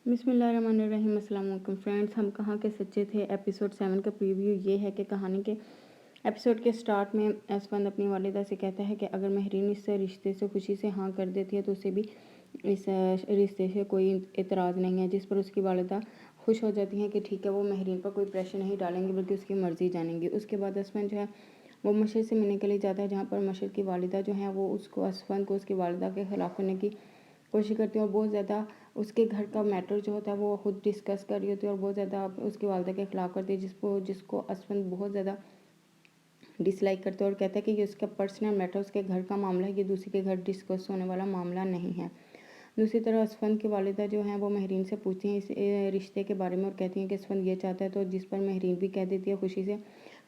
بسم اللہ الرحمن الرحیم۔ السلام علیکم فرینڈس، ہم کہاں کے سچے تھے ایپیسوڈ 7 کا پریویو یہ ہے کہ کہانی کے ایپیسوڈ کے سٹارٹ میں اسفند اپنی والدہ سے کہتا ہے کہ اگر مہرین اس رشتے سے خوشی سے ہاں کر دیتی ہے تو اسے بھی اس رشتے سے کوئی اعتراض نہیں ہے، جس پر اس کی والدہ خوش ہو جاتی ہیں کہ ٹھیک ہے، وہ مہرین پر کوئی پریشر نہیں ڈالیں گے بلکہ اس کی مرضی جانیں گی۔ اس کے بعد اسفند جو ہے وہ مشرق سے ملنے کے لیے جاتا ہے، جہاں پر مشرق کی والدہ جو ہیں وہ اسفند کو اس کی والدہ کے خلاف کرنے کی کوشش کرتی ہیں اور بہت زیادہ اس کے گھر کا میٹر جو ہوتا ہے وہ خود ڈسکس کر رہی ہوتی ہے اور بہت زیادہ اس کی والدہ کے خلاف کرتی ہے، جس کو اسفند بہت زیادہ ڈس لائک کرتے ہیں اور کہتا ہے کہ یہ اس کا پرسنل میٹر، اس کے گھر کا معاملہ ہے، یہ دوسری کے گھر ڈسکس ہونے والا معاملہ نہیں ہے۔ دوسری طرف اسفند کی والدہ جو ہیں وہ مہرین سے پوچھتی ہیں اس رشتے کے بارے میں اور کہتی ہیں کہ اسفند یہ چاہتا ہے، تو جس پر مہرین بھی کہہ دیتی ہے خوشی سے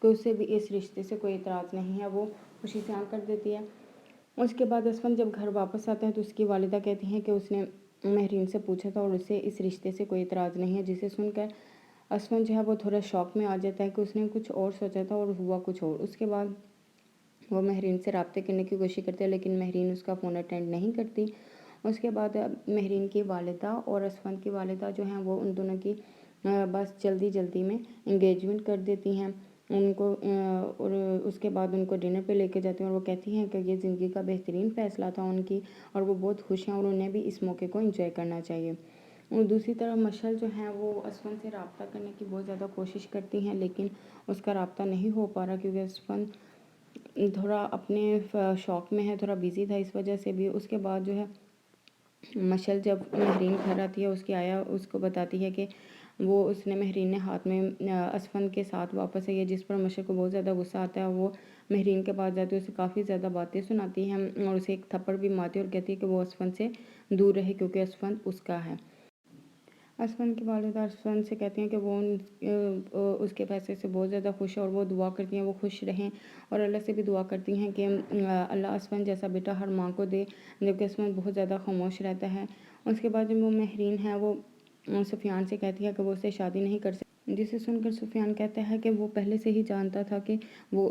کہ اس سے بھی اس رشتے سے کوئی اعتراض نہیں ہے، وہ خوشی سے ہاں کر دیتی ہے۔ اس کے بعد اسفند جب گھر واپس آتا ہے تو اس کی والدہ کہتی ہیں کہ اس نے مہرین سے پوچھا تھا اور اسے اس رشتے سے کوئی اعتراض نہیں ہے، جسے سن کر اسفند جو ہے وہ تھوڑا شوق میں آ جاتا ہے کہ اس نے کچھ اور سوچا تھا اور ہوا کچھ اور۔ اس کے بعد وہ مہرین سے رابطے کرنے کی کوشش کرتے ہیں لیکن مہرین اس کا فون اٹینڈ نہیں کرتی۔ اس کے بعد مہرین کی والدہ اور اسفند کی والدہ جو ہیں وہ ان دونوں کی بس جلدی میں انگیجمنٹ کر دیتی ہیں ان کو، اور اس کے بعد ان کو ڈنر پہ لے کے جاتی ہیں اور وہ کہتی ہیں کہ یہ زندگی کا بہترین فیصلہ تھا ان کی اور وہ بہت خوش ہیں اور انہیں بھی اس موقع کو انجوائے کرنا چاہیے۔ اور دوسری طرف مشعل جو ہیں وہ اسفند سے رابطہ کرنے کی بہت زیادہ کوشش کرتی ہیں لیکن اس کا رابطہ نہیں ہو پا رہا کیونکہ اسفند تھوڑا اپنے شوق میں ہے، تھوڑا بیزی تھا، اس وجہ سے بھی۔ اس کے بعد جو ہے مشعل جب مہرین گھر آتی ہے اس کی آیا اس کو بتاتی ہے کہ اس نے مہرین نے ہاتھ میں اسفند کے ساتھ واپس ہے، جس پر مشعل کو بہت زیادہ غصہ آتا ہے۔ وہ مہرین کے پاس جاتی ہے، اسے کافی زیادہ باتیں سناتی ہیں اور اسے ایک تھپڑ بھی مارتی ہے اور کہتی ہے کہ وہ اسفند سے دور رہے کیونکہ اسفند اس کا ہے۔ اسفند کی والدہ اسفند سے کہتی ہیں کہ وہ اس کے فیصلے سے بہت زیادہ خوش ہے اور وہ دعا کرتی ہیں وہ خوش رہیں اور اللہ سے بھی دعا کرتی ہیں کہ اللہ اسفند جیسا بیٹا ہر ماں کو دے، جبکہ اسفند بہت زیادہ خاموش رہتا ہے۔ اس کے بعد جب وہ مہرین ہے وہ سفیان سے کہتی ہے کہ وہ اسے شادی نہیں کر سکتی، جسے سن کر سفیان کہتا ہے کہ وہ پہلے سے ہی جانتا تھا کہ وہ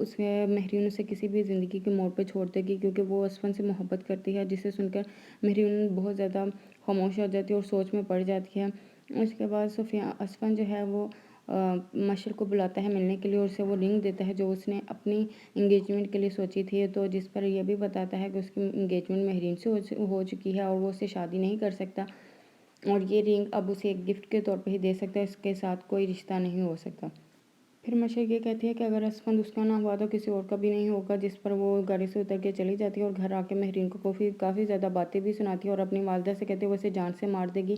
مہرین اسے کسی بھی زندگی کے موڑ پہ چھوڑ دے گی کیونکہ وہ اسفند سے محبت کرتی ہے، جسے سن کر مہرین بہت زیادہ خاموش ہو جاتی ہے اور سوچ میں پڑ جاتی ہے۔ اس کے بعد اسفند جو ہے وہ مشعل کو بلاتا ہے ملنے کے لیے اور اسے وہ رنگ دیتا ہے جو اس نے اپنی انگیجمنٹ کے لیے سوچی تھی، تو جس پر یہ بھی بتاتا ہے کہ اس کی انگیجمنٹ مہرین سے ہو چکی ہے اور وہ اسے شادی نہیں کر سکتا اور یہ رنگ اب اسے ایک گفٹ کے طور پہ ہی دے سکتا ہے، اس کے ساتھ کوئی رشتہ نہیں ہو سکتا۔ پھر مشعل یہ کہتی ہے کہ اگر اسفند اس کا نہ ہوا تو کسی اور کا بھی نہیں ہوگا، جس پر وہ گاڑی سے اتر کے چلی جاتی ہے اور گھر آ کے مہرین کو کافی زیادہ باتیں بھی سناتی ہے اور اپنی والدہ سے کہتی ہے وہ اسے جان سے مار دے گی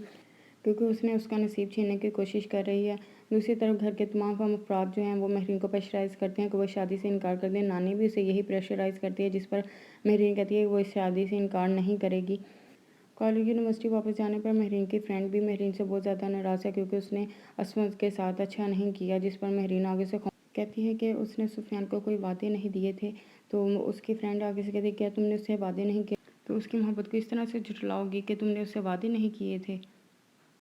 کیونکہ اس نے اس کا نصیب چھیننے کی کوشش کر رہی ہے۔ دوسری طرف گھر کے تمام افراد جو ہیں وہ مہرین کو پریشرائز کرتے ہیں کہ وہ شادی سے انکار کر دیں۔ نانی بھی اسے یہی پریشرائز کرتی ہے، جس پر مہرین کہتی ہے کہ وہ اس شادی سے انکار نہیں کرے گی۔ کالج یونیورسٹی واپس جانے پر مہرین کی فرینڈ بھی مہرین سے بہت زیادہ ناراض ہے کیونکہ اس نے اسفند کے ساتھ اچھا نہیں کیا، جس پر مہرین آگے سے کہتی ہے کہ اس نے سفیان کو کوئی وعدے نہیں دیے تھے، تو اس کی فرینڈ آگے سے کہتی ہے کیا تم نے اسے وعدے نہیں کیے تو اس کی محبت کو اس طرح سے جھٹلاؤ گی کہ تم نے اسے وعدے نہیں کیے تھے۔